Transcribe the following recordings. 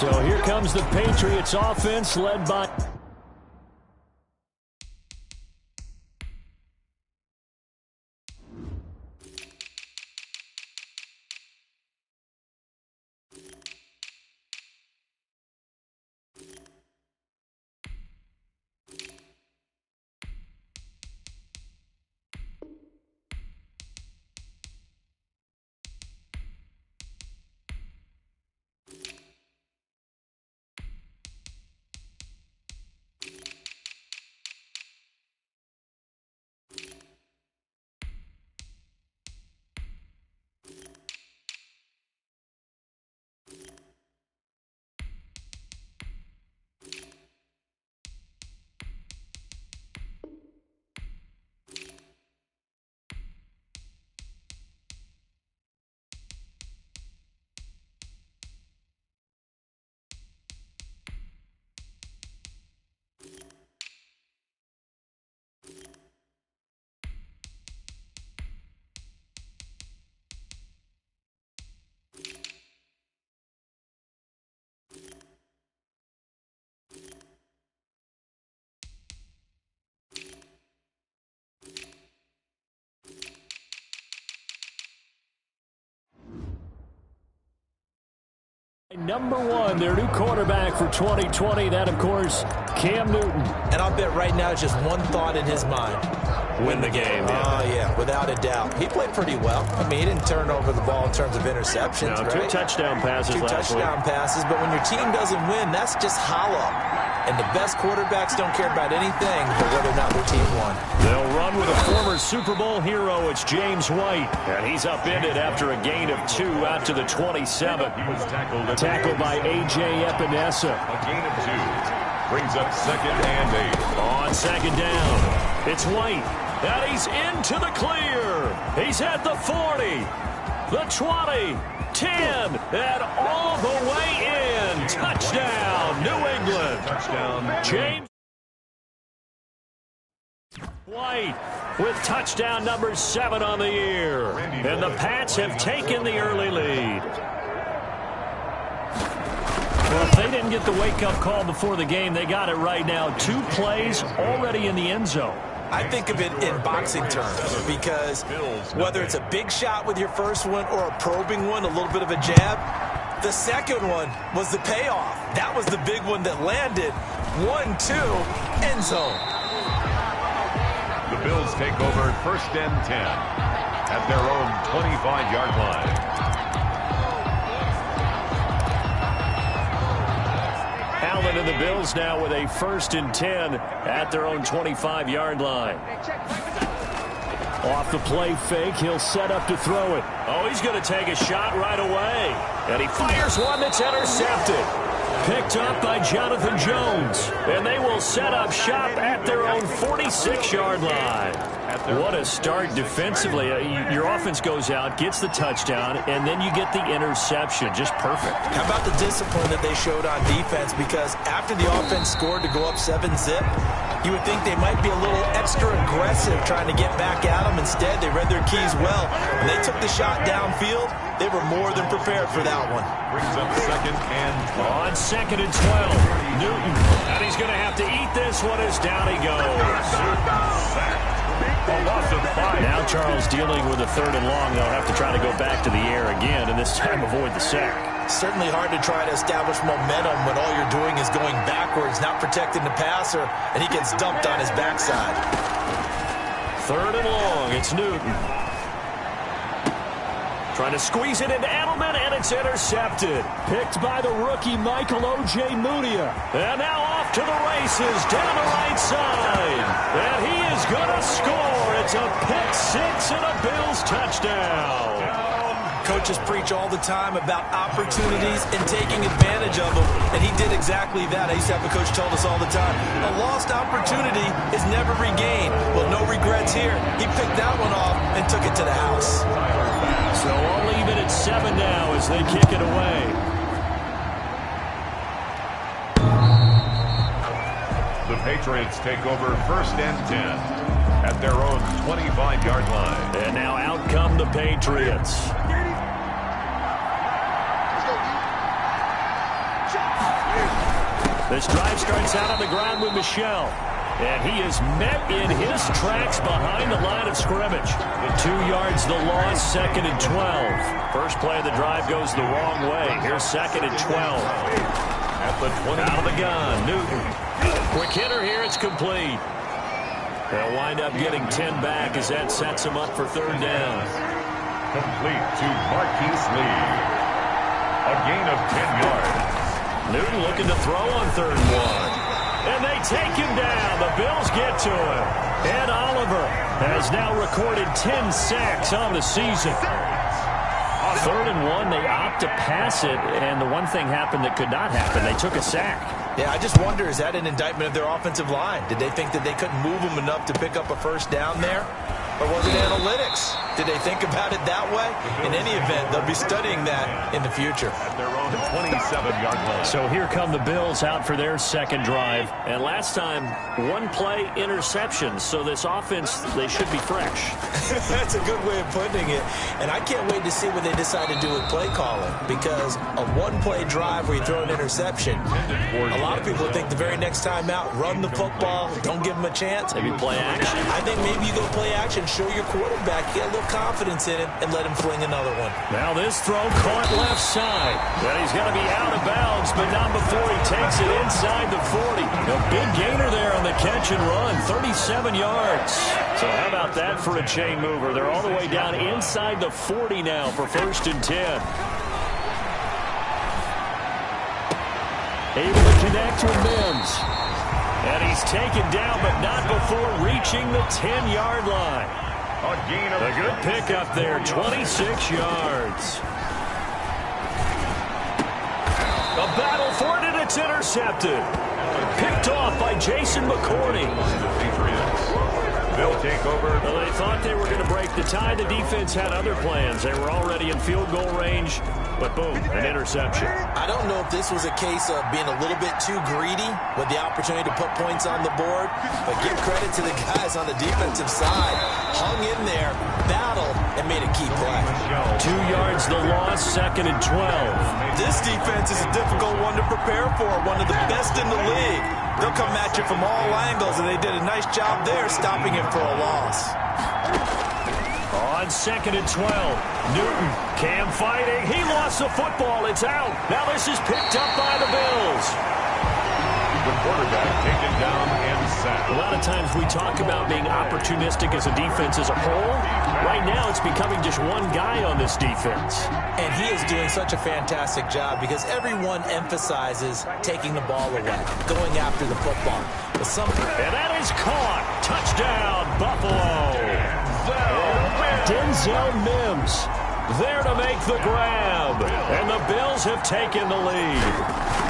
So here comes the Patriots offense led by... Number one, their new quarterback for 2020. That, of course, Cam Newton. And I'll bet right now it's just one thought in his mind. Win the game. Oh, yeah, without a doubt. He played pretty well. I mean, he didn't turn over the ball in terms of interceptions, no, right? Two touchdown passes last week. Two touchdown passes, but when your team doesn't win, that's just hollow. And the best quarterbacks don't care about anything but whether or not their team won. They'll run with a former Super Bowl hero. It's James White. And he's upended after a gain of 2 out to the 27. He was tackled by A.J. Epinesa. A gain of 2. Brings up 2nd and 8. On second down, it's White. And he's into the clear. He's at the 40, the 20, 10, and all the way in. Touchdown, New England. Touchdown, James White with touchdown number 7 on the year. And the Pats have taken the early lead. Well, if they didn't get the wake-up call before the game, they got it right now. 2 plays already in the end zone. I think of it in boxing terms because whether it's a big shot with your first one or a probing one, a little bit of a jab, the second one was the payoff. That was the big one that landed. 1-2, end zone. The Bills take over 1st and 10 at their own 25-yard line. Allen and the Bills now with a 1st and 10 at their own 25-yard line. Off the play fake, he'll set up to throw it. Oh, he's going to take a shot right away. And he fires one that's intercepted. Picked up by Jonathan Jones. And they will set up shop at their own 46-yard line. What a start defensively. Your offense goes out, gets the touchdown, and then you get the interception. Just perfect. How about the discipline that they showed on defense? Because after the offense scored to go up 7-zip, you would think they might be a little extra aggressive trying to get back at them. Instead, they read their keys well. When they took the shot downfield, they were more than prepared for that one. Brings up 2nd and 12. On 2nd and 12, Newton. And he's going to have to eat this one as down he goes. A loss of 5. Now Charles dealing with a 3rd and long. They'll have to try to go back to the air again, and this time avoid the sack. Certainly hard to try to establish momentum when all you're doing is going backwards, not protecting the passer, and he gets dumped on his backside. 3rd and long, it's Newton. Trying to squeeze it into Edelman, and it's intercepted. Picked by the rookie Michael O.J. Mudia. And now off to the races down the right side. And he is going to score. It's a pick-6 and a Bills touchdown. Coaches preach all the time about opportunities and taking advantage of them, and he did exactly that. I used to have a coach tell us all the time, a lost opportunity is never regained. Well, no regrets here. He picked that one off and took it to the house. So I'll leave it at 7 now as they kick it away. The Patriots take over 1st and 10 at their own 25-yard line. And now out come the Patriots. This drive starts out on the ground with Michel. And he is met in his tracks behind the line of scrimmage. 2 yards the loss, 2nd and 12. First play of the drive goes the wrong way. Here's 2nd and 12. At the 20. Out of the gun, Newton. Quick hitter here, it's complete. They'll wind up getting 10 back as that sets them up for 3rd down. Complete to Marquise Lee. A gain of 10 yards. Newton looking to throw on 3rd and 1. And they take him down. The Bills get to him. Ed Oliver has now recorded 10 sacks on the season. 3rd and 1, they opt to pass it, and the one thing happened that could not happen. They took a sack. Yeah, I just wonder, is that an indictment of their offensive line? Did they think that they couldn't move them enough to pick up a 1st down there? Or was it analytics? Did they think about it that way? In any event, they'll be studying that in the future. At their own 27-yard line. So here come the Bills out for their 2nd drive. And last time, 1-play interception. So this offense, they should be fresh. That's a good way of putting it. And I can't wait to see what they decide to do with play calling. Because a 1-play drive where you throw an interception, a lot of people think the very next time out, run the football, don't give them a chance. Maybe play action. I think maybe you go play action, show your quarterback, get a little confidence in it, and let him fling another one. Now this throw caught left side. And he's going to be out of bounds, but not before he takes it inside the 40. A big gainer there on the catch and run, 37 yards. So how about that for a chain mover? They're all the way down inside the 40 now for 1st and 10. Able to connect with Mims. And he's taken down, but not before reaching the 10-yard line. A good pickup there, 26 yards. A battle for it, and it's intercepted. Picked off by Jason McCourty. They'll take over. Well, they thought they were going to break the tie. The defense had other plans. They were already in field goal range, but boom, an interception. I don't know if this was a case of being a little bit too greedy with the opportunity to put points on the board, but give credit to the guys on the defensive side. Hung in there, battled, and made a key play. 2 yards the loss, 2nd and 12. This defense is a difficult one to prepare for, one of the best in the league. They'll come at you from all angles, and they did a nice job there stopping him for a loss. On 2nd and 12, Newton, Cam fighting. He lost the football. It's out. Now this is picked up by the Bills. The quarterback taken down and sacked. A lot of times we talk about being opportunistic as a defense as a whole. Right now it's becoming just one guy on this defense. And he is doing such a fantastic job because everyone emphasizes taking the ball away, going after the football. But and that is caught. Touchdown, Buffalo. Denzel Mims there to make the grab. And the Bills have taken the lead.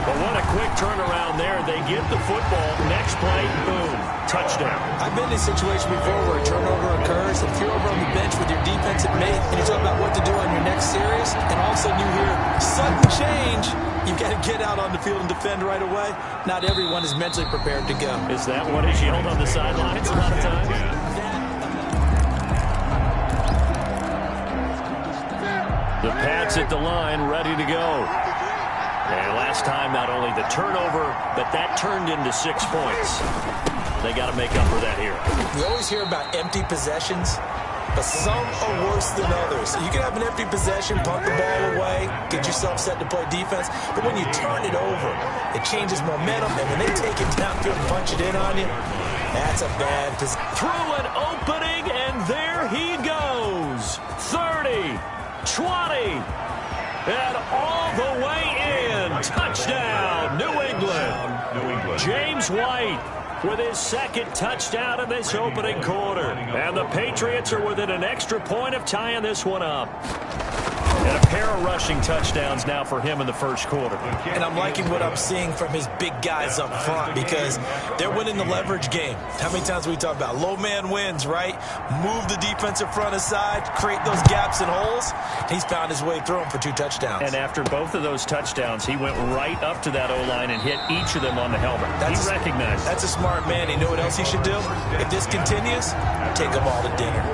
But what a quick turnaround there. They get the football. Next play, boom, touchdown. I've been in a situation before where a turnover occurs. If you're over on the bench with your defensive mate and you're talking about what to do on your next series, and all of a sudden you hear sudden change, you've got to get out on the field and defend right away. Not everyone is mentally prepared to go. Is that what is yelled on the sidelines a lot of times? The Pats at the line, ready to go. And last time, not only the turnover, but that turned into 6 points. They got to make up for that here. We always hear about empty possessions, but some are worse than others. You can have an empty possession, punt the ball away, get yourself set to play defense, but when you turn it over, it changes momentum, and when they take it downfield and punch it in on you, that's a bad position. Through an opening, and there he goes. 30, 20, and all the way in. Touchdown, New England. James White with his 2nd touchdown in this opening quarter. And the Patriots are within an extra point of tying this one up. And a pair of rushing touchdowns now for him in the first quarter. And I'm liking what I'm seeing from his big guys up front because they're winning the leverage game. How many times we talk about low man wins, right? Move the defensive front aside, create those gaps and holes. He's found his way through them for 2 touchdowns. And after both of those touchdowns, he went right up to that O-line and hit each of them on the helmet. He recognized. That's a smart man. He knew what else he should do. If this continues, take them all to dinner.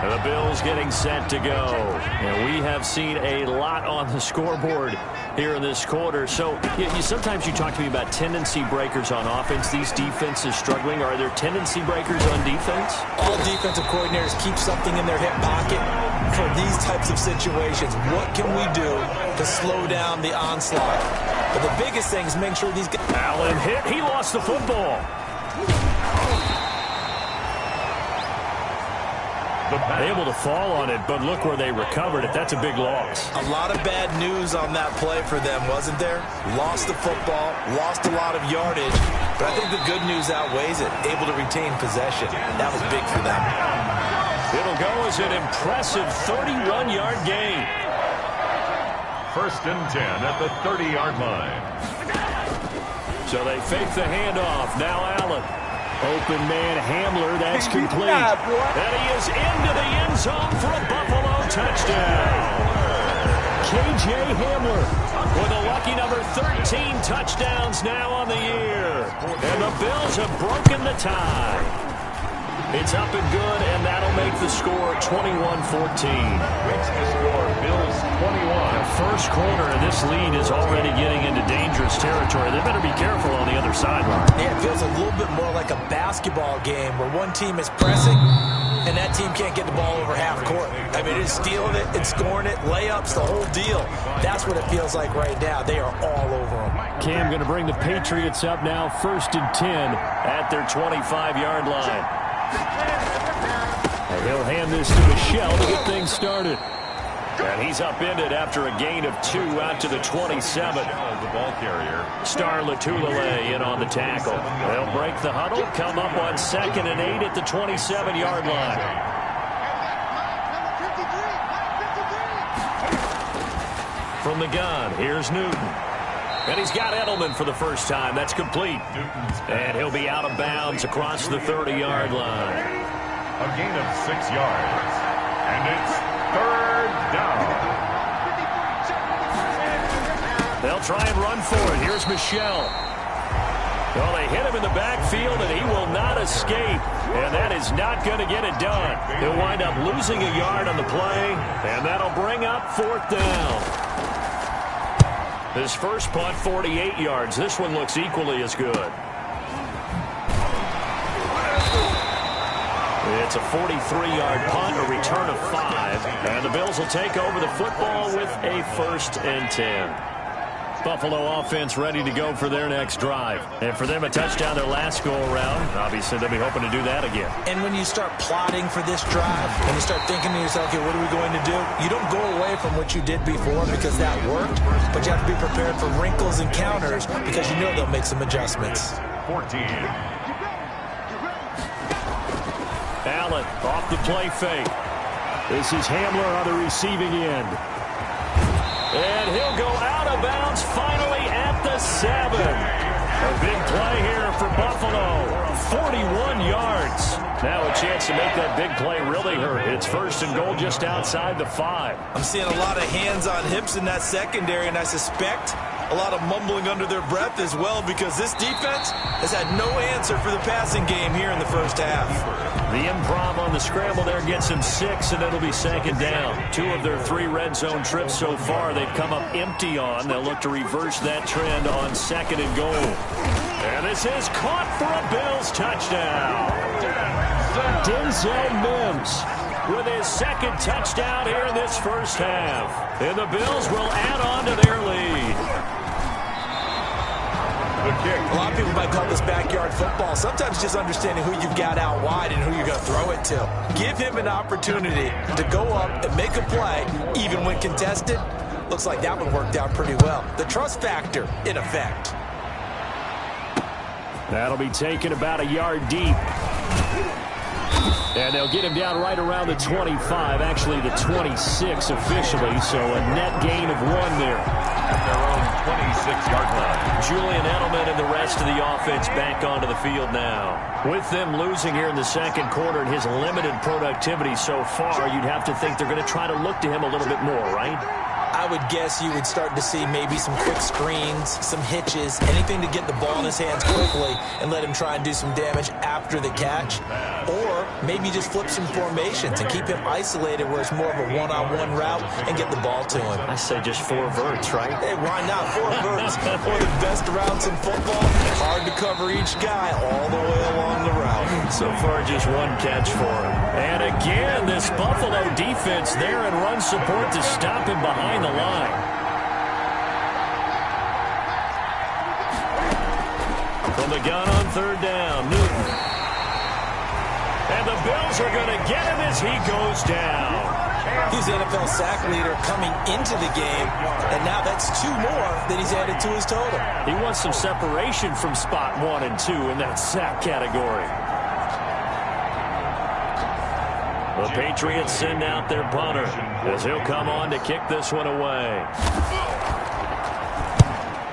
A And the Bills getting set to go. And we have seen a lot on the scoreboard here in this quarter. So sometimes you talk to me about tendency breakers on offense. These defenses struggling. Are there tendency breakers on defense? All defensive coordinators keep something in their hip pocket for these types of situations. What can we do to slow down the onslaught? But the biggest thing is make sure these guys... Allen hit. He lost the football. Able to fall on it, but look where they recovered it. That's a big loss. A lot of bad news on that play for them, wasn't there? Lost the football, lost a lot of yardage, but I think the good news outweighs it. Able to retain possession. That was big for them. It'll go as an impressive 31-yard gain. 1st and 10 at the 30-yard line. So they fake the handoff. Now Allen. Open man Hamler, that's complete. And he is into the end zone for a Buffalo touchdown. K.J. Hamler with a lucky number 13 touchdowns now on the year. And the Bills have broken the tie. It's up and good, and that'll make the score 21-14. Makes the score Bills 21. The first quarter, and this lead is already getting into dangerous territory. They better be careful on the other sideline. Yeah, it feels a little bit more like a basketball game where one team is pressing and that team can't get the ball over half court. I mean, it's stealing it, it's scoring it, layups, the whole deal. That's what it feels like right now. They are all over them. Cam going to bring the Patriots up now, 1st and 10 at their 25-yard line. And he'll hand this to Michelle to get things started. And he's upended after a gain of 2 out to the 27. The ball carrier. Star Latulele in on the tackle. They'll break the huddle, come up on 2nd and 8 at the 27-yard line. From the gun, here's Newton. And he's got Edelman for the first time. That's complete. And he'll be out of bounds across the 30-yard line. A gain of 6 yards. And it's 3rd down. They'll try and run for it. Here's Michelle. Well, they hit him in the backfield, and he will not escape. And that is not going to get it done. He'll wind up losing a yard on the play, and that'll bring up 4th down. His first punt, 48 yards. This one looks equally as good. It's a 43-yard punt, a return of 5. And the Bills will take over the football with a 1st and 10. Buffalo offense ready to go for their next drive. And for them, a touchdown their last go-around. Obviously, they'll be hoping to do that again. And when you start plotting for this drive, when you start thinking to yourself, okay, what are we going to do? You don't go away from what you did before because that worked, but you have to be prepared for wrinkles and counters because you know they'll make some adjustments. 14. Allen off the play fake. This is Hamler on the receiving end. And he'll go out of bounds finally at the 7. A big play here for Buffalo. 41 yards. Now a chance to make that big play really hurt. It's 1st and goal just outside the 5. I'm seeing a lot of hands on hips in that secondary, and I suspect a lot of mumbling under their breath as well because this defense has had no answer for the passing game here in the first half. The improv on the scramble there gets him 6, and it'll be 2nd down. 2 of their 3 red zone trips so far they've come up empty on. They'll look to reverse that trend on 2nd and goal. And this is caught for a Bills touchdown. Denzel Mims with his 2nd touchdown here in this first half. And the Bills will add on to their lead. A lot of people might call this backyard football. Sometimes just understanding who you've got out wide and who you're going to throw it to. Give him an opportunity to go up and make a play, even when contested. Looks like that one worked out pretty well. The trust factor, in effect. That'll be taken about a yard deep. And they'll get him down right around the 25, actually the 26 officially, so a net gain of 1 there. At their own 26-yard line. Julian Edelman and the rest of the offense back onto the field now. With them losing here in the 2nd quarter and his limited productivity so far, you'd have to think they're going to try to look to him a little bit more, right? I would guess you would start to see maybe some quick screens, some hitches, anything to get the ball in his hands quickly and let him try and do some damage after the catch. Or Or maybe just flip some formations and keep him isolated where it's more of a one-on-one route and get the ball to him. I say just 4 verts, right? Hey, why not? 4 verts. One of the best routes in football. Hard to cover each guy all the way along the route. So far, just 1 catch for him. And again, this Buffalo defense there in run support to stop him behind the line. From the gun on 3rd down, Newton. And the Bills are going to get him as he goes down. He's the NFL sack leader coming into the game, and now that's 2 more that he's added to his total. He wants some separation from spot 1 and 2 in that sack category. The Patriots send out their punter as he'll come on to kick this one away.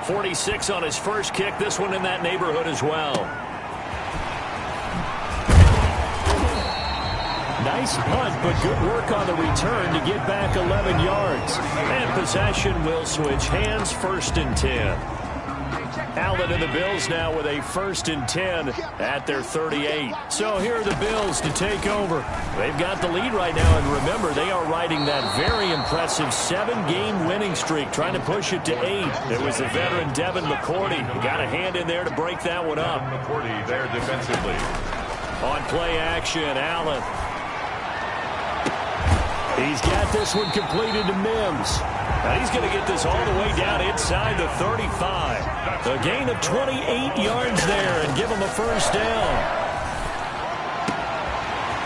46 on his first kick. This one in that neighborhood as well. Nice punt, but good work on the return to get back 11 yards. And possession will switch hands, 1st and 10. Allen and the Bills now with a 1st and 10 at their 38. So here are the Bills to take over. They've got the lead right now, and remember, they are riding that very impressive 7-game winning streak, trying to push it to 8. It was the veteran Devin McCourty who got a hand in there to break that one up. McCourty there defensively. On play action, Allen. He's got this one completed to Mims. Now he's going to get this all the way down inside the 35. A gain of 28 yards there and give him a 1st down.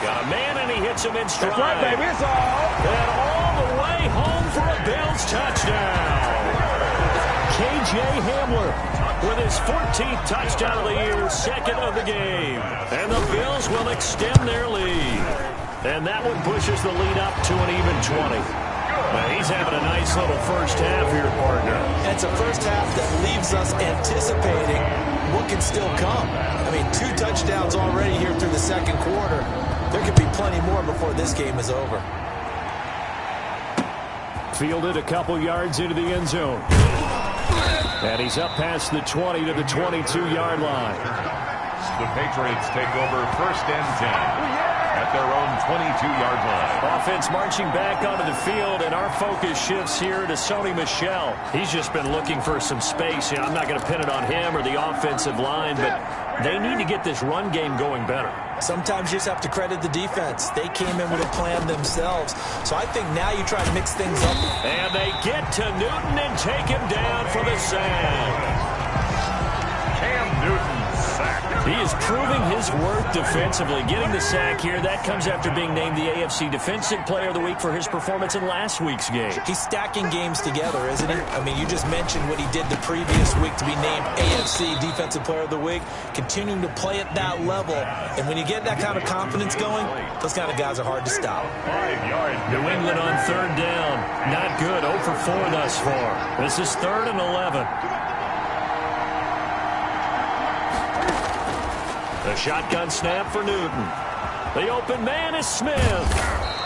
Got a man and he hits him in stride. That's right, baby. It's And all the way home for a Bills touchdown. K.J. Hamler with his 14th touchdown of the year, 2nd of the game. And the Bills will extend their lead. And that one pushes the lead up to an even 20. Now he's having a nice little first half here, partner. And it's a first half that leaves us anticipating what can still come. I mean, 2 touchdowns already here through the 2nd quarter. There could be plenty more before this game is over. Fielded a couple yards into the end zone. And he's up past the 20 to the 22-yard line. The Patriots take over 1st and 10. At their own 22-yard line. Offense marching back onto the field, and our focus shifts here to Sony Michel. He's just been looking for some space. I'm not going to pin it on him or the offensive line, but they need to get this run game going better. Sometimes you just have to credit the defense. They came in with a plan themselves. So I think now you try to mix things up. And they get to Newton and take him down for the sack. Cam Newton sacked. He is proving his worth defensively. Getting the sack here, that comes after being named the AFC Defensive Player of the Week for his performance in last week's game. He's stacking games together, isn't he? I mean, you just mentioned what he did the previous week to be named AFC Defensive Player of the Week, continuing to play at that level. And when you get that kind of confidence going, those kind of guys are hard to stop. 5 yards. New England on 3rd down. Not good. 0 for 4 thus far. This is 3rd and 11. The shotgun snap for Newton. The open man is Smith.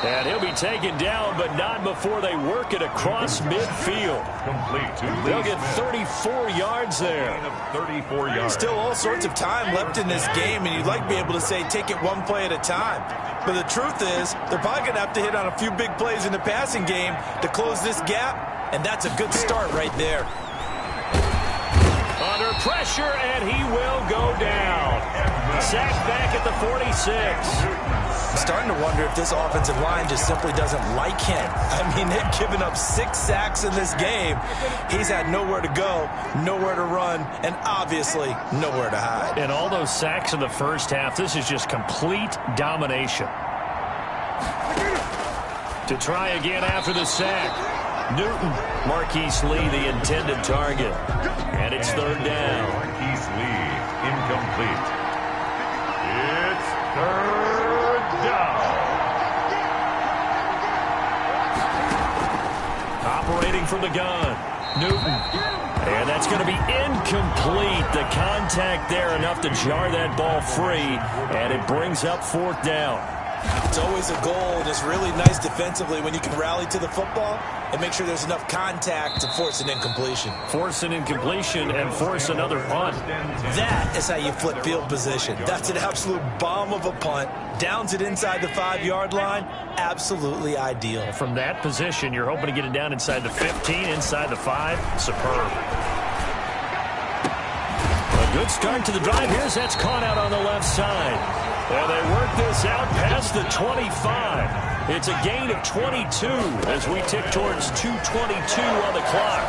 And he'll be taken down, but not before they work it across midfield. Complete to They'll get 34 yards there. 34 yards. Still all sorts of time left in this game, and you'd like to be able to say take it 1 play at a time. But the truth is, they're probably going to have to hit on a few big plays in the passing game to close this gap, and that's a good start right there. Under pressure, and he will go down. Sacked back at the 46. I'm starting to wonder if this offensive line just simply doesn't like him. I mean, they've given up 6 sacks in this game. He's had nowhere to go, nowhere to run, and obviously nowhere to hide. And all those sacks in the first half, this is just complete domination. To try again after the sack. Newton, Marquise Lee, the intended target. And it's 3rd down. Marquise Lee, incomplete. It's 3rd down. Operating from the gun, Newton. And that's going to be incomplete. The contact there enough to jar that ball free. And it brings up 4th down. It's always a goal, and it's really nice defensively when you can rally to the football and make sure there's enough contact to force an incompletion. Force an incompletion and force another punt. That is how you flip field position. That's an absolute bomb of a punt. Downs it inside the 5-yard line. Absolutely ideal. From that position, you're hoping to get it down inside the 15, inside the 5. Superb. A good start to the drive. Here's that's caught out on the left side. And they work this out past the 25. It's a gain of 22 as we tick towards 2:22 on the clock.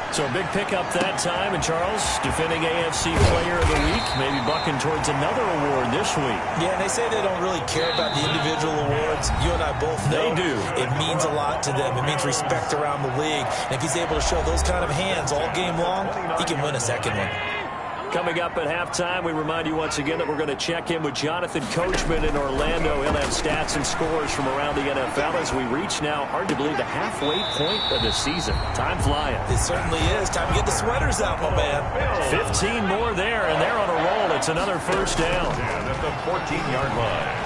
So a big pickup that time. And Charles, defending AFC Player of the Week, maybe bucking towards another award this week. Yeah, and they say they don't really care about the individual awards. You and I both know they do. It means a lot to them. It means respect around the league. And if he's able to show those kind of hands all game long, he can win a second one. Coming up at halftime, we remind you once again that we're going to check in with Jonathan Coachman in Orlando. He'll have stats and scores from around the NFL as we reach now, hard to believe, the halfway point of the season. Time flying. It certainly is. Time to get the sweaters out, my man. 15 more there, and they're on a roll. It's another first down. At the 14-yard line.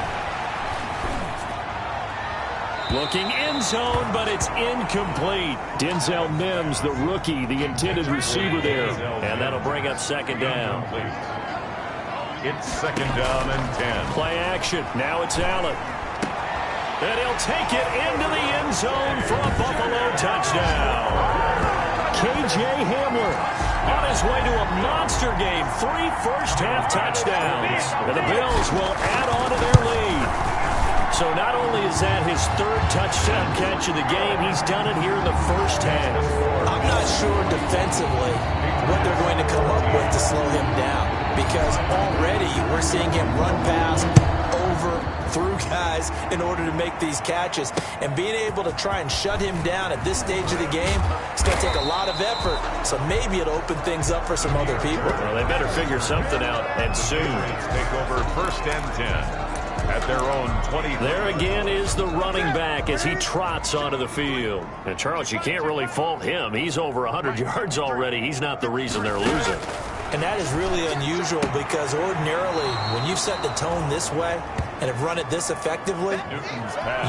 Looking end zone, but it's incomplete. Denzel Mims, the rookie, the intended receiver there. And that'll bring up second down. It's second down and 10. Play action. Now it's Allen. And he'll take it into the end zone for a Buffalo touchdown. K.J. Hamler on his way to a monster game. 3 first-half touchdowns. And the Bills will add on to their lead. So not only is that his 3rd touchdown catch of the game, he's done it here in the first half. I'm not sure defensively what they're going to come up with to slow him down, because already we're seeing him run past, over, through guys in order to make these catches. And being able to try and shut him down at this stage of the game, it's going to take a lot of effort. So maybe it'll open things up for some other people. Well, they better figure something out, and soon. Take over first and 10. At their own 20. There again is the running back as he trots onto the field. And Charles, you can't really fault him. He's over 100 yards already. He's not the reason they're losing. And that is really unusual, because ordinarily when you set the tone this way and have run it this effectively,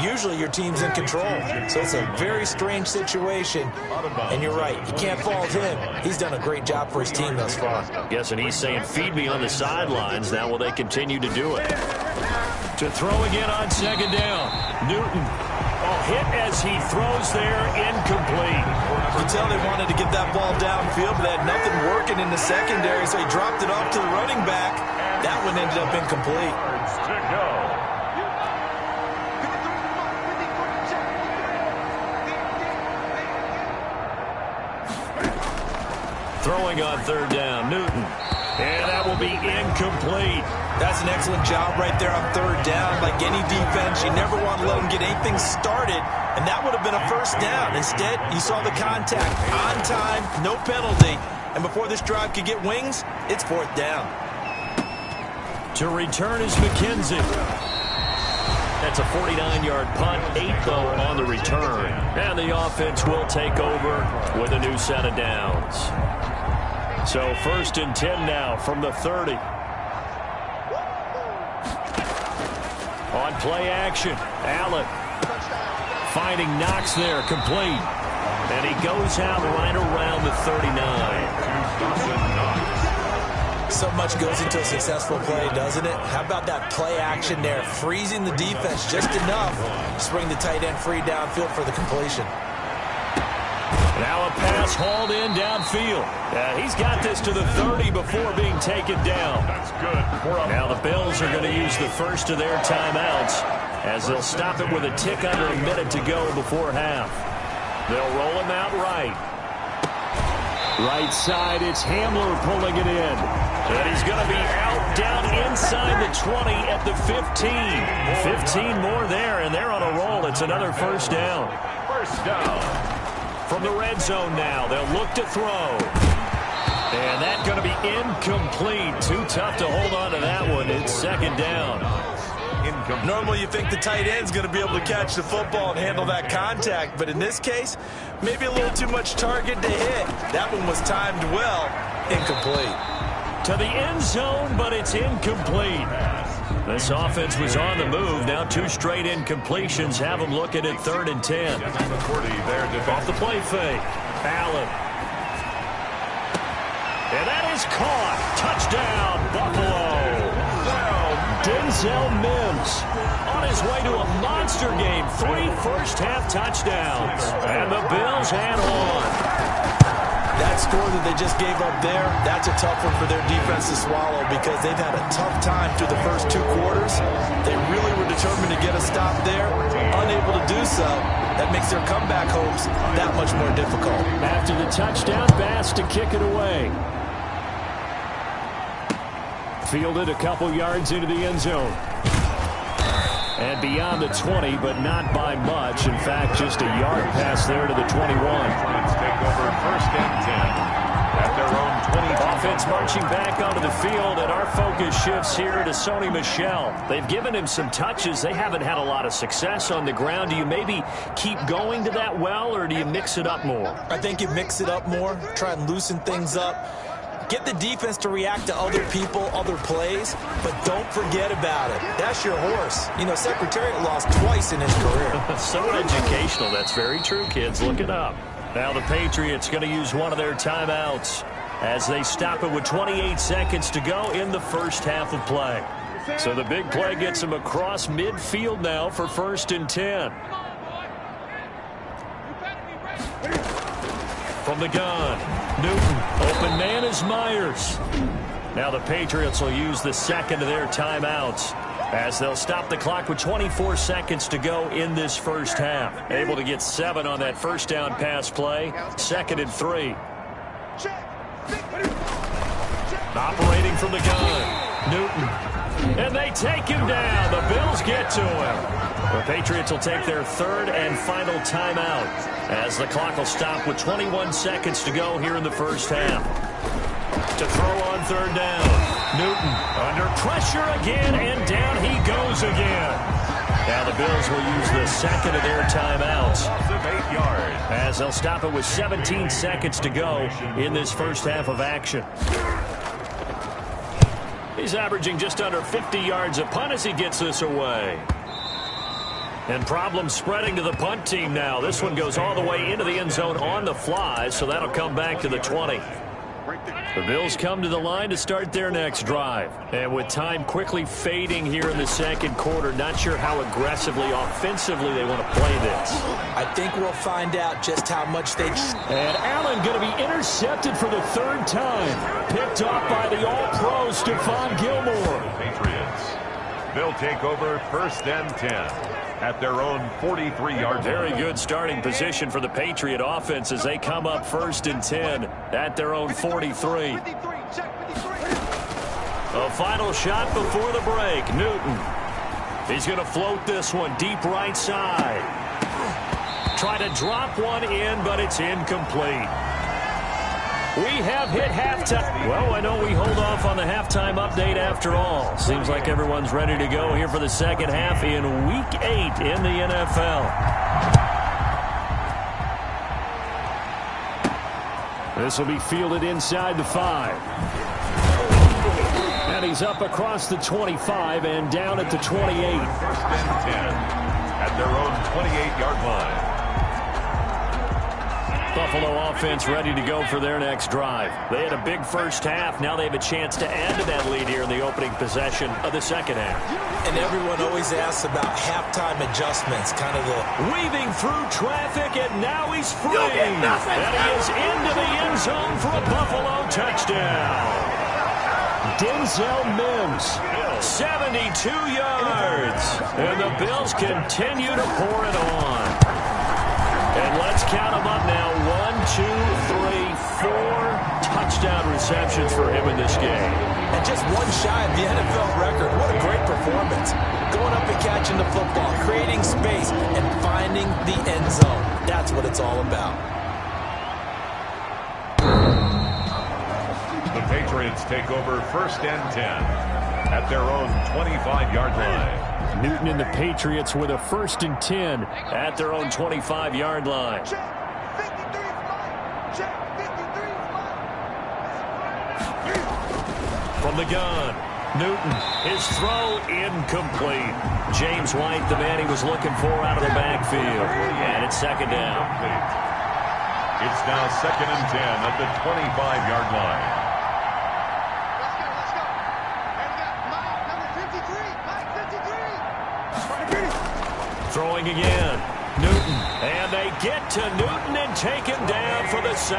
usually your team's in control. So it's a very strange situation. And you're right, you can't fault him. He's done a great job for his team thus far. Guessing he's saying, feed me on the sidelines. Now will they continue to do it? To throw again on second down. Newton. Hit as he throws there, incomplete. You can tell they wanted to get that ball downfield, but they had nothing working in the secondary, so he dropped it off to the running back. That one ended up incomplete. Throwing on third down, Newton. And that will be incomplete. That's an excellent job right there on third down. Like any defense, you never want to let them get anything started, and that would have been a first down. Instead, you saw the contact on time, no penalty, and before this drive could get wings, it's fourth down. To return is McKenzie. That's a 49-yard punt, 8 though on the return. And the offense will take over with a new set of downs. So first and 10 now from the 30. On play action, Allen finding Knox there, complete. And he goes out right around the 39. So much goes into a successful play, doesn't it? How about that play action there, freezing the defense just enough to bring the tight end free downfield for the completion. Now a pass hauled in downfield. He's got this to the 30 before being taken down. That's good. Now the Bills are going to use the first of their timeouts as they'll stop it with a tick under a minute to go before half. They'll roll him out right. Right side, it's Hamler pulling it in. And he's going to be out down inside the 20 at the 15. 15 more there, and they're on a roll. It's another first down. First down. From the red zone now, they'll look to throw. And that's going to be incomplete. Too tough to hold on to that one. It's second down. Normally you think the tight end's going to be able to catch the football and handle that contact, but in this case, maybe a little too much target to hit. That one was timed well. Incomplete. To the end zone, but it's incomplete. This offense was on the move. Now 2 straight incompletions have them looking at 3rd and 10. Off the play fake. Allen. And that is caught. Touchdown, Buffalo. Denzel Mims on his way to a monster game. 3 first-half touchdowns. And the Bills hang on. That score that they just gave up there, that's a tough one for their defense to swallow because they've had a tough time through the first 2 quarters. They really were determined to get a stop there, unable to do so. That makes their comeback hopes that much more difficult. After the touchdown, Bass to kick it away. Fielded a couple yards into the end zone. And beyond the 20, but not by much. In fact, just a yard pass there to the 21. Let's take over 1st and 10 at their own 20. Offense marching back onto the field, and our focus shifts here to Sony Michel. They've given him some touches. They haven't had a lot of success on the ground. Do you maybe keep going to that well, or do you mix it up more? I think you mix it up more, try and loosen things up. Get the defense to react to other people, other plays, but don't forget about it. That's your horse. You know, Secretariat lost twice in his career. So educational. That's very true, kids. Look it up. Now the Patriots going to use one of their timeouts as they stop it with 28 seconds to go in the first half of play. So the big play gets them across midfield now for 1st and 10. From the gun, Newton. Open man is Myers. Now the Patriots will use the second of their timeouts as they'll stop the clock with 24 seconds to go in this first half. Able to get 7 on that first down pass play. 2nd and 3. Operating from the gun, Newton. And they take him down. The Bills get to him. The Patriots will take their 3rd and final timeout as the clock will stop with 21 seconds to go here in the first half. To throw on 3rd down, Newton under pressure again, and down he goes again. Now the Bills will use the 2nd of their timeouts as they'll stop it with 17 seconds to go in this first half of action. He's averaging just under 50 yards a punt as he gets this away. And problems spreading to the punt team now. This one goes all the way into the end zone on the fly, so that'll come back to the 20. The Bills come to the line to start their next drive. And with time quickly fading here in the 2nd quarter, not sure how aggressively, offensively they want to play this. I think we'll find out just how much they... And Allen going to be intercepted for the 3rd time. Picked off by the All-Pro Stephon Gilmore. Patriots. They'll take over 1st and 10. At their own 43-yard line. Very good starting position for the Patriot offense as they come up 1st and 10 at their own 43. A final shot before the break. Newton. He's going to float this one deep right side. Try to drop one in, but it's incomplete. We have hit halftime. Well, I know we hold off on the halftime update after all. Seems like everyone's ready to go here for the second half in Week 8 in the NFL. This will be fielded inside the 5. And he's up across the 25 and down at the 28. 1st and 10 at their own 28-yard line. Buffalo offense ready to go for their next drive. They had a big first half. Now they have a chance to add to that lead here in the opening possession of the second half. And everyone always asks about halftime adjustments, kind of the... Weaving through traffic, and now he's free. And he is into the end zone for a Buffalo touchdown. Denzel Mims, 72 yards. And the Bills continue to pour it on. And let's count them up now. 1, 2, 3, 4 touchdown receptions for him in this game. And just one shy of the NFL record. What a great performance. Going up and catching the football, creating space, and finding the end zone. That's what it's all about. The Patriots take over 1st and 10 at their own 25-yard line. Newton and the Patriots with a 1st and 10 at their own 25-yard line. From the gun, Newton, his throw incomplete. James White, the man he was looking for out of the backfield. And it's second down. It's now 2nd and 10 at the 25-yard line. Let's go. And we got Mike, number 53. Mike, 53. Throwing again. Newton. And they get to Newton and take him down for the sack.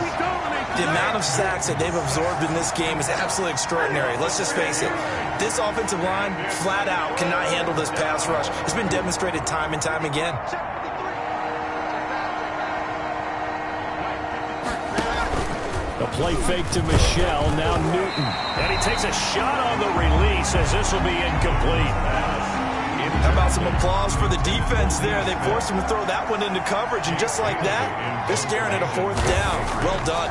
We dominate. The amount of sacks that they've absorbed in this game is absolutely extraordinary. Let's just face it. This offensive line, flat out, cannot handle this pass rush. It's been demonstrated time and time again. A play fake to Michelle, now Newton. And he takes a shot on the release as this will be incomplete. How about some applause for the defense there? They forced him to throw that one into coverage, and just like that, they're staring at a 4th down. Well done.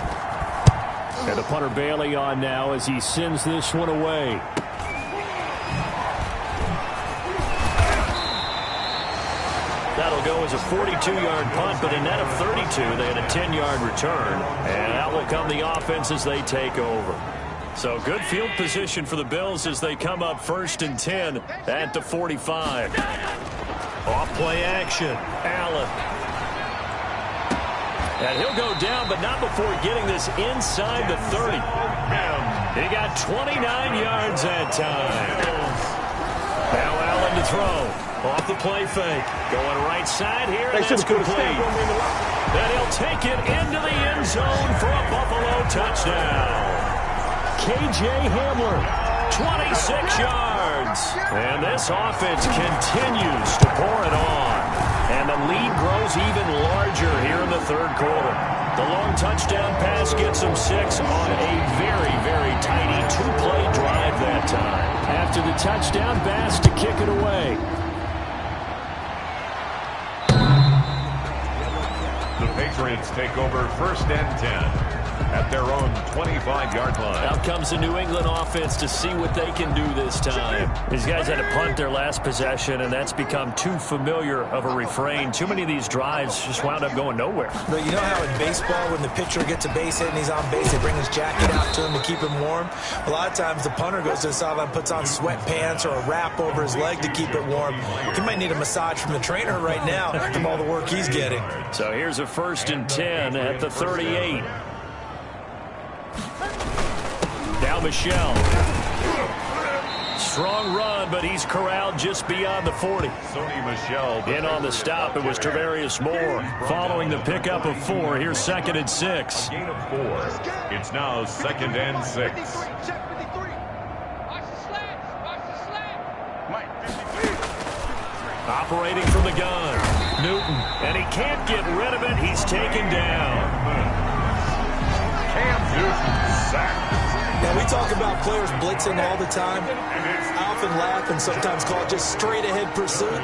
And the punter Bailey on now as he sends this one away. That'll go as a 42-yard punt, but a net of 32. They had a 10-yard return. And out will come the offense as they take over. So good field position for the Bills as they come up 1st and 10 at the 45. Off play action. Allen. And he'll go down, but not before getting this inside the 30. He got 29 yards that time. Now Allen to throw. Off the play fake. Going right side here, and that's complete. And he'll take it into the end zone for a Buffalo touchdown. K.J. Hamler, 26 yards. And this offense continues to pour it on. And the lead grows even larger here in the 3rd quarter. The long touchdown pass gets them 6 on a very, very tiny 2-play drive that time. After the touchdown, Bass to kick it away. The Patriots take over 1st and 10 at their own 25-yard line. Out comes the New England offense to see what they can do this time. These guys had to punt their last possession, and that's become too familiar of a refrain. Too many of these drives just wound up going nowhere. But you know how in baseball, when the pitcher gets a base hit and he's on base, they bring his jacket out to him to keep him warm? A lot of times the punter goes to the sideline, puts on sweatpants or a wrap over his leg to keep it warm. He might need a massage from the trainer right now from all the work he's getting. So here's a 1st and 10 at the 38. Now Michelle. Strong run, but he's corralled just beyond the 40. Sony Michel. In on the stop, it was Travarius Moore. Following the pickup of 4, here's 2nd and 6. Gain of 4. It's now 2nd and 6. Operating from the gun. Newton, and he can't get rid of it. He's taken down. Cam Newton sacked. Now, we talk about players blitzing all the time. I often laugh and sometimes call it just straight-ahead pursuit.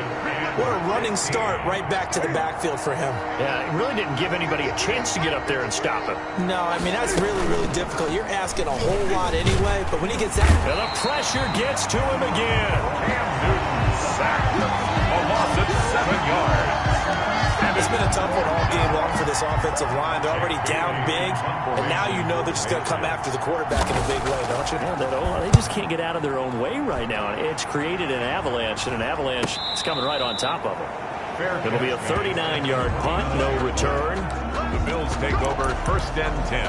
What a running start right back to the backfield for him. Yeah, it really didn't give anybody a chance to get up there and stop him. No, I mean, that's really, really difficult. You're asking a whole lot anyway, but when he gets out... And the pressure gets to him again. Cam Newton sacked. A loss of 7 yards. It's been a tough one all game long for this offensive line. They're already down big, and now you know they're just going to come after the quarterback in a big way, don't you? Yeah, they just can't get out of their own way right now. It's created an avalanche, and an avalanche is coming right on top of them. It'll be a 39-yard punt, no return. The Bills take over 1st and 10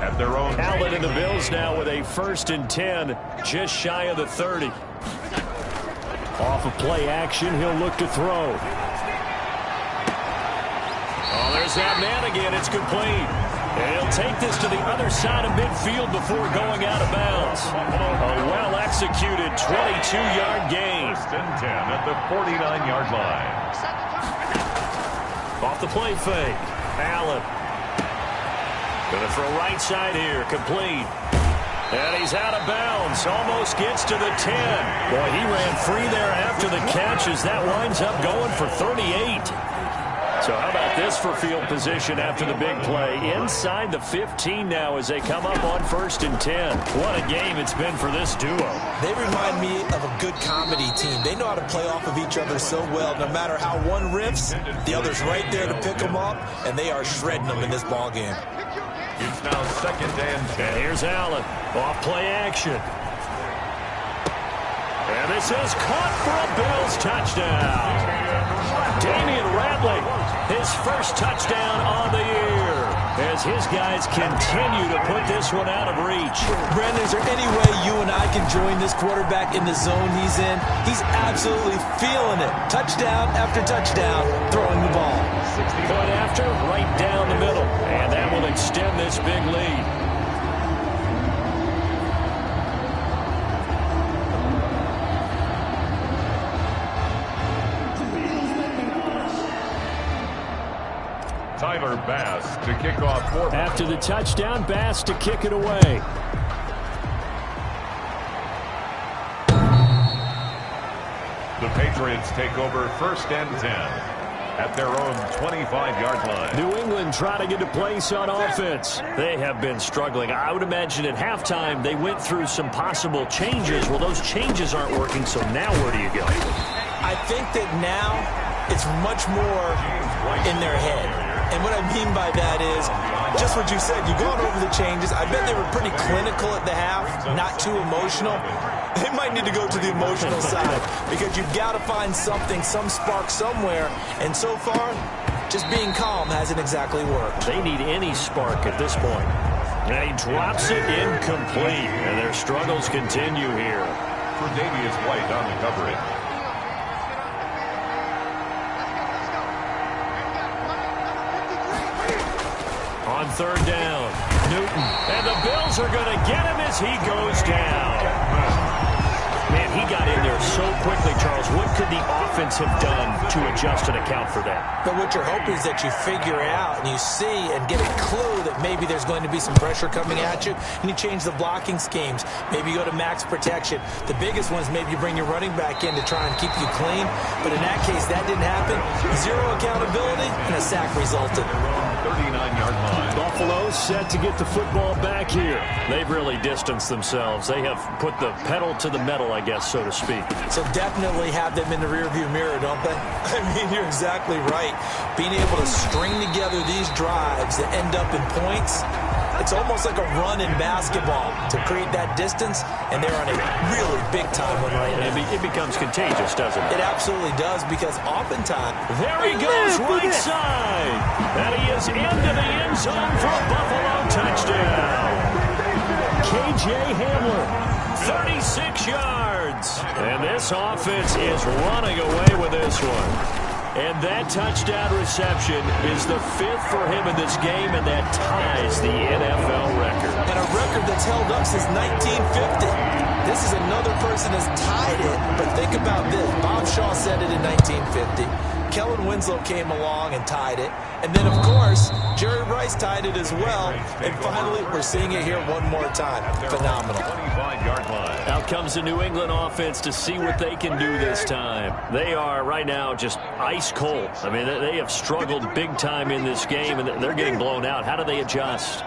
at their own. Allen and the Bills now with a 1st and 10, just shy of the 30. Off of play action, he'll look to throw. Oh, there's that man again. It's complete. And he'll take this to the other side of midfield before going out of bounds. A well-executed 22-yard gain. 1st and 10 at the 49-yard line. Off the play fake. Allen. Going to throw right side here. Complete. And he's out of bounds. Almost gets to the 10. Boy, he ran free there after the catch as that winds up going for 38. So how about this for field position after the big play? Inside the 15 now as they come up on 1st and 10. What a game it's been for this duo. They remind me of a good comedy team. They know how to play off of each other so well. No matter how one riffs, the other's right there to pick them up, and they are shredding them in this ball game. It's now 2nd and 10. And here's Allen. Off play action. And this is caught for a Bills touchdown. Damian Radley, his first touchdown on the year, as his guys continue to put this one out of reach. Brandon, is there any way you and I can join this quarterback in the zone he's in? He's absolutely feeling it. Touchdown after touchdown, throwing the ball. Point after, right down the middle. And that will extend this big lead. Tyler Bass to kick off for. After the touchdown, Bass to kick it away. The Patriots take over 1st and 10 at their own 25-yard line. New England trying to get a place on offense. They have been struggling. I would imagine at halftime they went through some possible changes. Well, those changes aren't working, so now where do you go? I think that now it's much more in their head. And what I mean by that is, just what you said, you've gone over the changes. I bet they were pretty clinical at the half, not too emotional. They might need to go to the emotional side because you've got to find something, some spark somewhere. And so far, just being calm hasn't exactly worked. They need any spark at this point. And he drops it incomplete. And their struggles continue here. For Davius White on the coverage. On 3rd down, Newton. And the Bills are going to get him as he goes down. Man, he got in there so quickly, Charles. What could the offense have done to adjust and account for that? But what you're hoping is that you figure out and you see and get a clue that maybe there's going to be some pressure coming at you, and you change the blocking schemes. Maybe you go to max protection. The biggest one is maybe you bring your running back in to try and keep you clean. But in that case, that didn't happen. Zero accountability, and a sack resulted. 39-yard line. Buffalo set to get the football back here. They've really distanced themselves. They have put the pedal to the metal, I guess, so to speak. So definitely have them in the rearview mirror, don't they? I mean, you're exactly right. Being able to string together these drives that end up in points, it's almost like a run in basketball to create that distance, and they're on a really big-time one right now. It becomes contagious, doesn't it? It absolutely does, because oftentimes... There he goes, right side. And he is into the end zone for a Buffalo touchdown. K.J. Hamler, 36 yards. And this offense is running away with this one. And that touchdown reception is the 5th for him in this game, and that ties the NFL record. And a record that's held up since 1950. This is another person that's tied it, but think about this. Bob Shaw said it in 1950. Kellen Winslow came along and tied it. And then, of course, Jerry Rice tied it as well. And finally, we're seeing it here one more time. Phenomenal. 25-yard line. Out comes the New England offense to see what they can do this time. They are right now just ice cold. I mean, they have struggled big time in this game, and they're getting blown out. How do they adjust?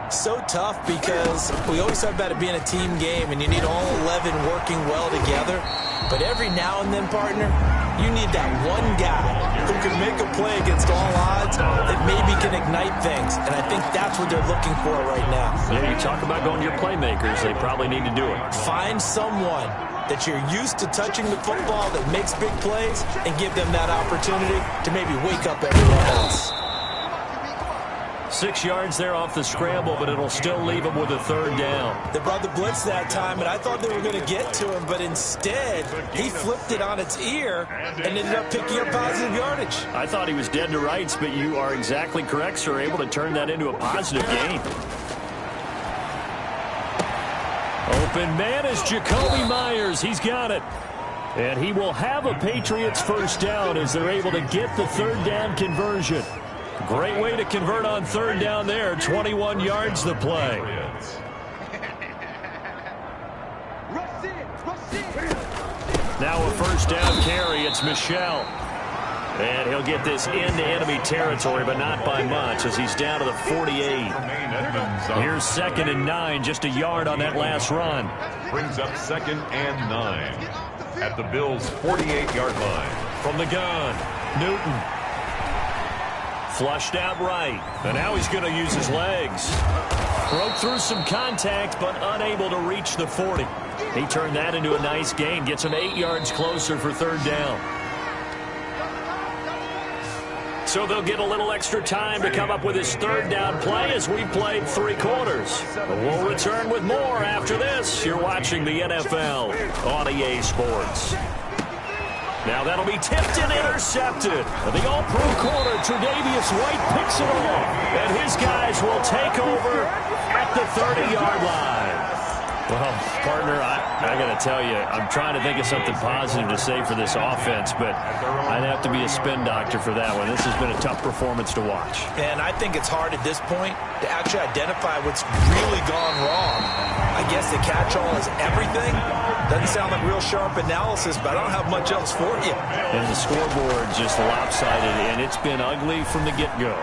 So tough, because we always talk about it being a team game, and you need all 11 working well together. But every now and then, partner, you need that one guy who can make a play against all odds that maybe can ignite things. And I think that's what they're looking for right now. Yeah, you talk about going to your playmakers. They probably need to do it. Find someone that you're used to touching the football that makes big plays and give them that opportunity to maybe wake up everyone else. 6 yards there off the scramble, but it'll still leave him with a 3rd down. They brought the blitz that time, and I thought they were going to get to him, but instead, he flipped it on its ear and ended up picking up positive yardage. I thought he was dead to rights, but you are exactly correct, sir. Able to turn that into a positive gain. Open man is Jacoby Myers. He's got it. And he will have a Patriots 1st down as they're able to get the 3rd down conversion. Great way to convert on 3rd down there. 21 yards the play. Now a 1st down carry. It's Michel. And he'll get this into enemy territory, but not by much, as he's down to the 48. Here's 2nd and 9, just a yard on that last run. Brings up 2nd and 9 at the Bills' 48-yard line. From the gun, Newton. Flushed out right. And now he's going to use his legs. Broke through some contact, but unable to reach the 40. He turned that into a nice gain. Gets him 8 yards closer for third down. So they'll get a little extra time to come up with his third down play as we played 3 quarters. We'll return with more after this. You're watching the NFL on EA Sports. Now that'll be tipped and intercepted. The all-pro corner, Tre'Davious White, picks it off. And his guys will take over at the 30-yard line. Well, partner, I got to tell you, I'm trying to think of something positive to say for this offense, but I'd have to be a spin doctor for that one. This has been a tough performance to watch. And I think it's hard at this point to actually identify what's really gone wrong. I guess the catch-all is everything. Doesn't sound like real sharp analysis, but I don't have much else for you. And the scoreboard just lopsided, and it's been ugly from the get-go.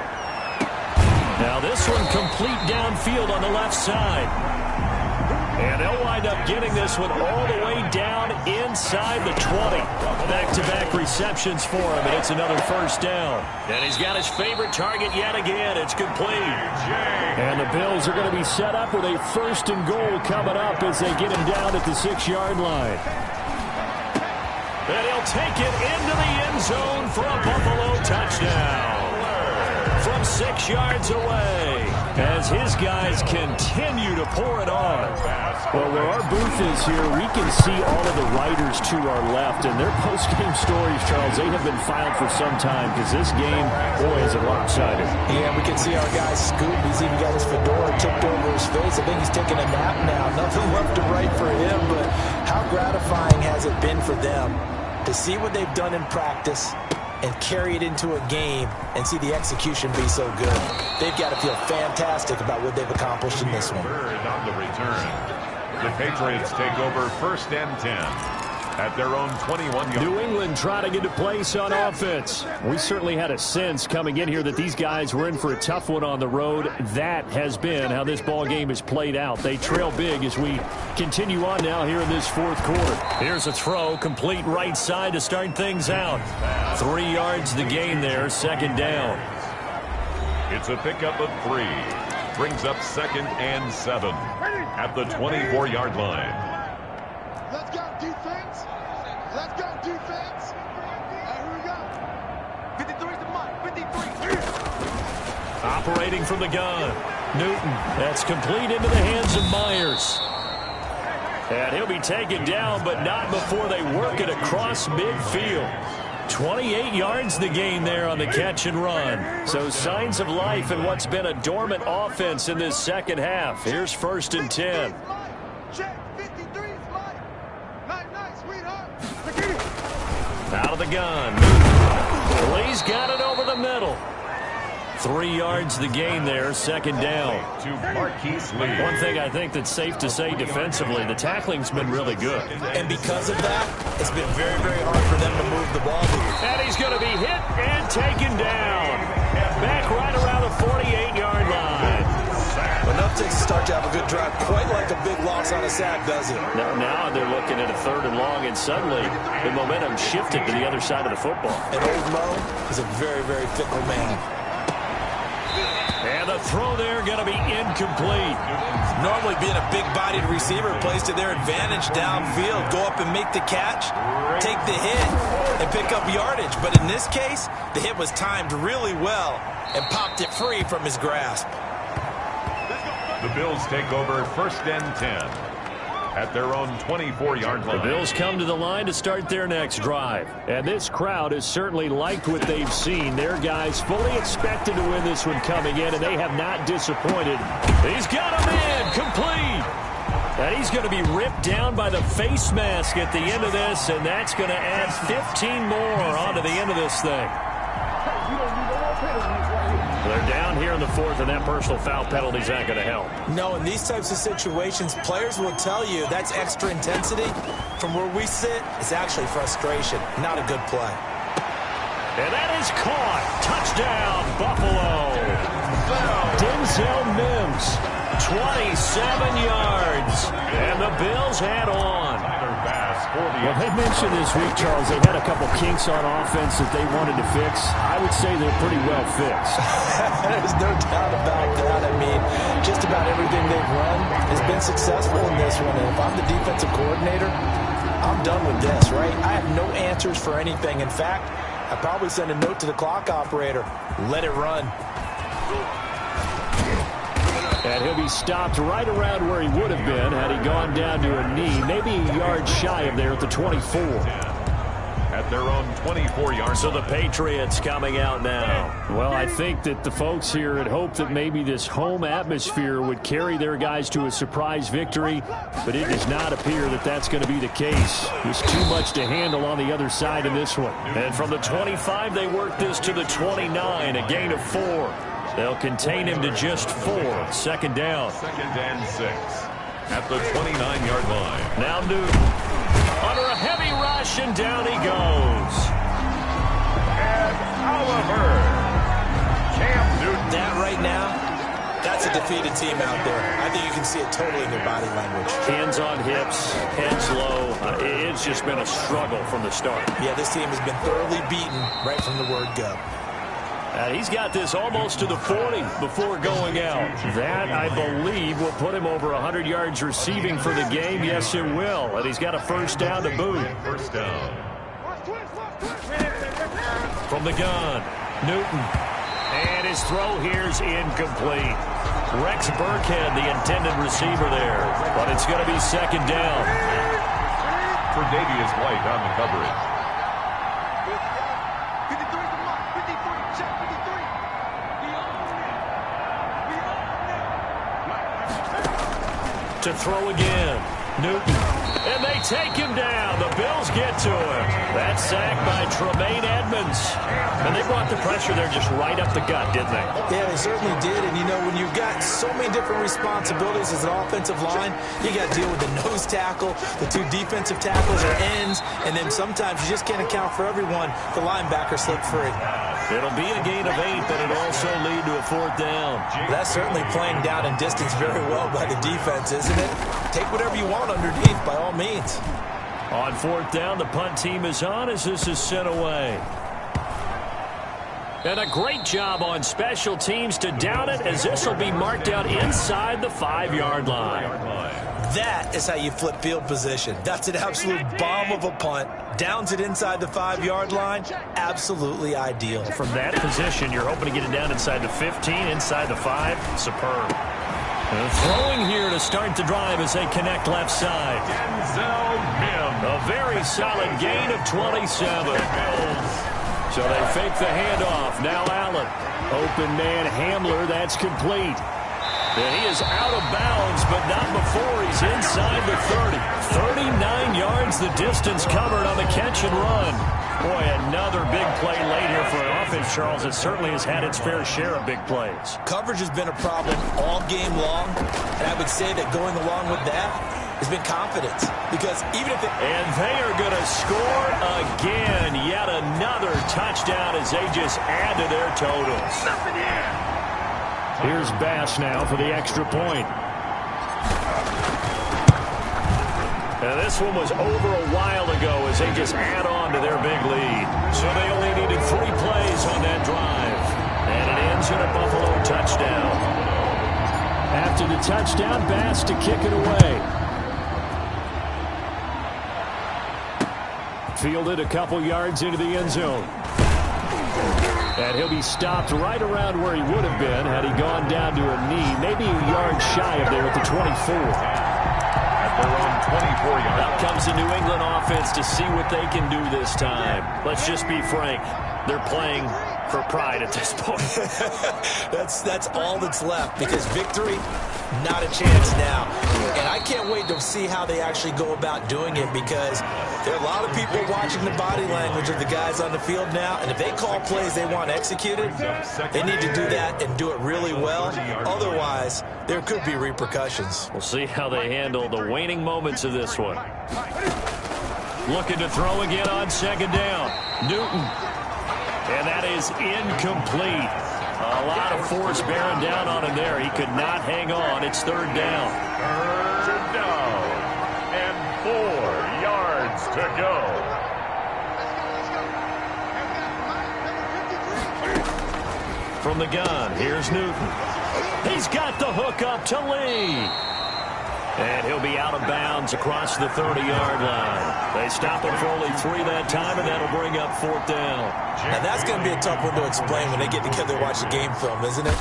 Now this one complete downfield on the left side. And they'll wind up getting this one all the way down inside the 20. Back-to-back receptions for him, and it's another first down. And he's got his favorite target yet again. It's complete. And the Bills are going to be set up with a first and goal coming up as they get him down at the 6-yard line. And he'll take it into the end zone for a Buffalo touchdown. From 6 yards away, as his guys continue to pour it on. Well, where our booth is here, we can see all of the writers to our left, and their post-game stories, Charles, they have been filed for some time, because this game, boy, is it lopsided. Yeah, we can see our guy Scoop. He's even got his fedora tipped over his face. I think he's taking a nap now. Nothing left to write for him, but how gratifying has it been for them to see what they've done in practice and carry it into a game and see the execution be so good. They've got to feel fantastic about what they've accomplished in this one. On the return, the Patriots take over first and 10 at their own 21-yard. New England trying to get a place on offense. We certainly had a sense coming in here that these guys were in for a tough one on the road. That has been how this ball game has played out. They trail big as we continue on now here in this fourth quarter. Here's a throw, complete right side to start things out. 3 yards the gain there, second down. It's a pickup of 3. Brings up second and 7 at the 24-yard line. Let's go, defense. Let's go, defense. Here we go. 53's the mark. 53. Operating from the gun. Newton. That's complete into the hands of Myers. And he'll be taken down, but not before they work it across midfield. 28 yards the gain there on the catch and run. So signs of life in what's been a dormant offense in this second half. Here's first and 10. Check, 53's Mike. Nice, sweetheart. Out of the gun. Lee's got it over the middle. 3 yards the gain there, second down. To Marquise Lee. One thing I think that's safe to say defensively, the tackling's been really good. And because of that, it's been very, very hard for them to move the ball. And he's going to be hit and taken down. Back right around the 48-yard line. Enough to start to have a good drive. Quite like a big loss on a sack, does it? Now they're looking at a third and long, and suddenly the momentum shifted to the other side of the football. And old Mo is a very, very fickle man. And the throw there going to be incomplete. Normally being a big-bodied receiver plays to their advantage downfield. Go up and make the catch, take the hit, and pick up yardage. But in this case, the hit was timed really well and popped it free from his grasp. The Bills take over first and 10 at their own 24-yard line. The Bills come to the line to start their next drive. And this crowd has certainly liked what they've seen. Their guys fully expected to win this one coming in, and they have not disappointed. He's got him in, complete. And he's going to be ripped down by the face mask at the end of this, and that's going to add 15 more onto the end of this thing. They're down here in the fourth, and that personal foul penalty is not going to help. No, in these types of situations, players will tell you that's extra intensity. From where we sit, it's actually frustration. Not a good play. And that is caught. Touchdown, Buffalo. Denzel Mims, 27 yards. And the Bills head on. for the Well, they mentioned this week, Charles, they had a couple kinks on offense that they wanted to fix. I would say they're pretty well fixed. There's no doubt about that. I mean, just about everything they've run has been successful in this one. And if I'm the defensive coordinator, I'm done with this, right? I have no answers for anything. In fact, I'd probably send a note to the clock operator. Let it run. And he'll be stopped right around where he would have been had he gone down to a knee, maybe a yard shy of there at the 24. At their own 24-yard. So the Patriots coming out now. Well, I think that the folks here had hoped that maybe this home atmosphere would carry their guys to a surprise victory, but it does not appear that that's going to be the case. There's too much to handle on the other side of this one. And from the 25, they work this to the 29, a gain of 4. They'll contain him to just 4. Second down. 2nd and 6 at the 29-yard line. Now Newton under a heavy rush, and down he goes. And Oliver. Cam Newton. That right now, that's a defeated team out there. I think you can see it totally in their body language. Hands on hips, heads low. It's just been a struggle from the start. Yeah, this team has been thoroughly beaten right from the word go. He's got this almost to the 40 before going out. That, I believe, will put him over 100 yards receiving for the game. Yes, it will. And he's got a first down to boot. First down. From the gun, Newton. And his throw here's incomplete. Rex Burkhead, the intended receiver there. But it's going to be second down. For Davius White on the coverage. To throw again, Newton, and they take him down. The Bills get to him. That sack by Tremaine Edmonds. And they brought the pressure there just right up the gut, didn't they? Yeah, they certainly did. And, you know, when you've got so many different responsibilities as an offensive line, you got to deal with the nose tackle, the 2 defensive tackles or ends, and then sometimes you just can't account for everyone. The linebacker slipped free. It'll be a gain of 8, but it'll also lead to a 4th down. That's certainly playing down in distance very well by the defense, isn't it? Take whatever you want underneath, by all means. On 4th down, the punt team is on as this is sent away. And a great job on special teams to down it, as this will be marked out inside the 5-yard line. That is how you flip field position. That's an absolute bomb of a punt. Downs it inside the 5-yard line. Absolutely ideal. From that position, you're hoping to get it down inside the 15, inside the 5. Superb. And throwing here to start the drive as they connect left side. Denzel Mims. A very solid gain of 27. So they fake the handoff. Now Allen. Open man Hamler. That's complete. And he is out of bounds, but not before he's inside the 30. 39 yards the distance covered on the catch and run. Boy, another big play late here for an offense, Charles. It certainly has had its fair share of big plays. Coverage has been a problem all game long, and I would say that going along with that has been confidence. Because even if And they are going to score again. Yet another touchdown as they just add to their totals. Here's Bass now for the extra point. And this one was over a while ago as they just add on to their big lead. So they only needed 3 plays on that drive. And it ends in a Buffalo touchdown. After the touchdown, Bass to kick it away. Fielded a couple yards into the end zone. And he'll be stopped right around where he would have been had he gone down to a knee, maybe a yard shy of there at the 24. At their own 24-yard. Out comes the New England offense to see what they can do this time. Let's just be frank. They're playing for pride at this point. that's all that's left, because victory, not a chance now. And I can't wait to see how they actually go about doing it, because there are a lot of people watching the body language of the guys on the field now, and if they call plays they want executed, they need to do that and do it really well. Otherwise, there could be repercussions. We'll see how they handle the waning moments of this one. Looking to throw again on second down. Newton. And that is incomplete. A lot of force bearing down on him there. He could not hang on. It's third down. Third down. And 4 yards to go. From the gun, here's Newton. He's got the hook up to Lee. And he'll be out of bounds across the 30-yard line. They stop him for only 3 that time, and that'll bring up 4th down. Now, that's going to be a tough one to explain when they get together and watch the game film, isn't it?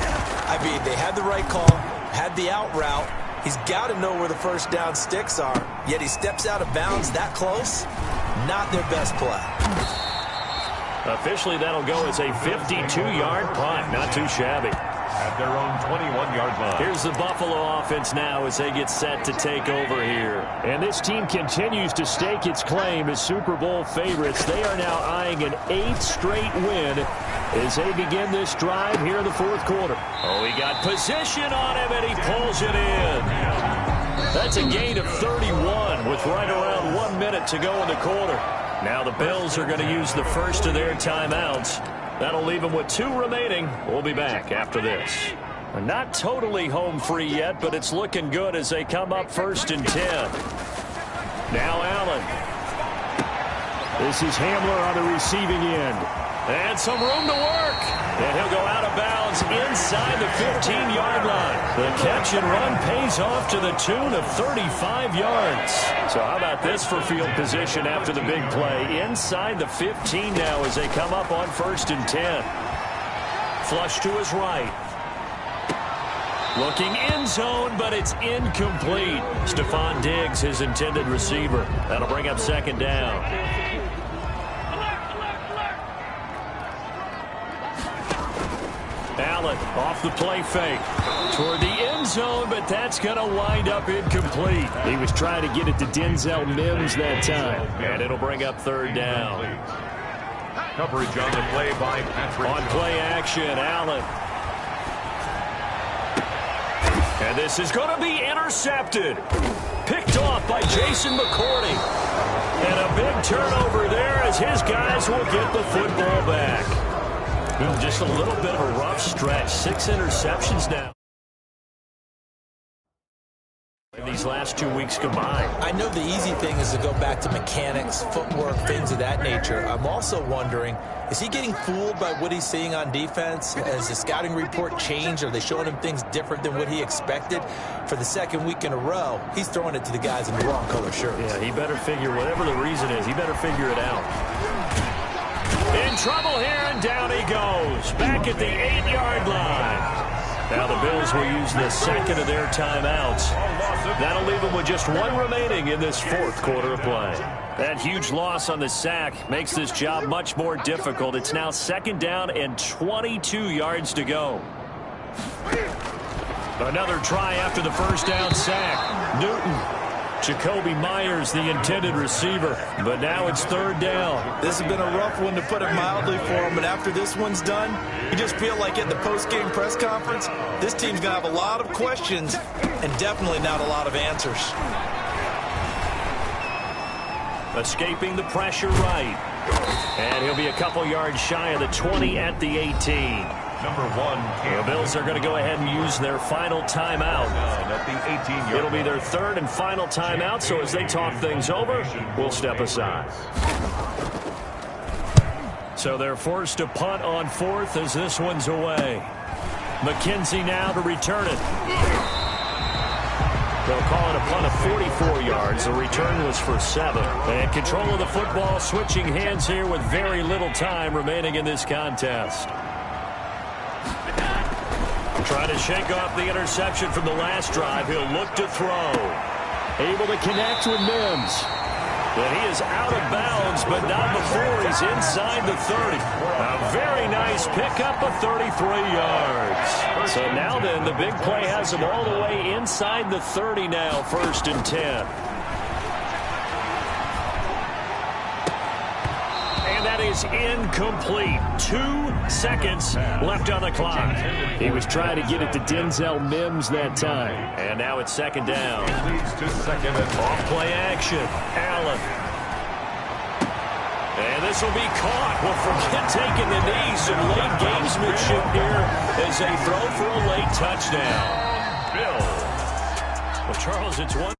I mean, they had the right call, had the out route. He's got to know where the first down sticks are, yet he steps out of bounds that close. Not their best play. Officially, that'll go as a 52-yard punt. Not too shabby. At their own 21-yard line. Here's the Buffalo offense now as they get set to take over here. And this team continues to stake its claim as Super Bowl favorites. They are now eyeing an 8th straight win as they begin this drive here in the 4th quarter. Oh, he got position on him, and he pulls it in. That's a gain of 31 with right around 1 minute to go in the quarter. Now the Bills are going to use the first of their timeouts. That'll leave them with 2 remaining. We'll be back after this. We're not totally home free yet, but it's looking good as they come up 1st and 10. Now Allen. This is Hamler on the receiving end. And some room to work. And he'll go out of bounds inside the 15-yard line. The catch and run pays off to the tune of 35 yards. So how about this for field position after the big play? Inside the 15 now as they come up on 1st and 10. Flush to his right. Looking end zone, but it's incomplete. Stephon Diggs, his intended receiver. That'll bring up 2nd down. Allen off the play fake toward the end zone, but that's going to wind up incomplete. He was trying to get it to Denzel Mims that time, and it'll bring up 3rd down. Coverage on the play by Patrick. On play action, Allen. And this is going to be intercepted. Picked off by Jason McCourty. And a big turnover there as his guys will get the football back. Just a little bit of a rough stretch. 6 interceptions now in these last 2 weeks combined. I know the easy thing is to go back to mechanics, footwork, things of that nature. I'm also wondering, is he getting fooled by what he's seeing on defense? Has the scouting report changed? Are they showing him things different than what he expected? For the 2nd week in a row, he's throwing it to the guys in the wrong color shirts. Yeah, he better figure, whatever the reason is, he better figure it out. In trouble here, and down he goes. Back at the 8-yard line. Now the Bills will use the 2nd of their timeouts. That'll leave them with just 1 remaining in this 4th quarter of play. That huge loss on the sack makes this job much more difficult. It's now 2nd down and 22 yards to go. Another try after the 1st down sack. Newton. Jacoby Myers, the intended receiver, but now it's 3rd down. This has been a rough one, to put it mildly, for him, but after this one's done, you just feel like at the post-game press conference, this team's going to have a lot of questions and definitely not a lot of answers. Escaping the pressure right. And he'll be a couple yards shy of the 20 at the 18. Number 1. The Bills are going to go ahead and use their final timeout. At the 18-yard. It'll be their 3rd and final timeout, so as they talk things over, we'll step aside. So they're forced to punt on 4th as this one's away. McKenzie now to return it. They'll call it a punt of 44 yards. The return was for 7. And control of the football, switching hands here with very little time remaining in this contest. Trying to shake off the interception from the last drive. He'll look to throw. Able to connect with Mims. But he is out of bounds, but not before he's inside the 30. A very nice pickup of 33 yards. So now then, the big play has him all the way inside the 30 now, 1st and 10. That is incomplete. 2 seconds left on the clock. He was trying to get it to Denzel Mims that time. And now it's 2nd down. Leads to 2nd and off play action. Allen. And this will be caught. Well, forget taking the knees. Some late gamesmanship here as they throw for a late touchdown. Bill. Well, Charles, it's one.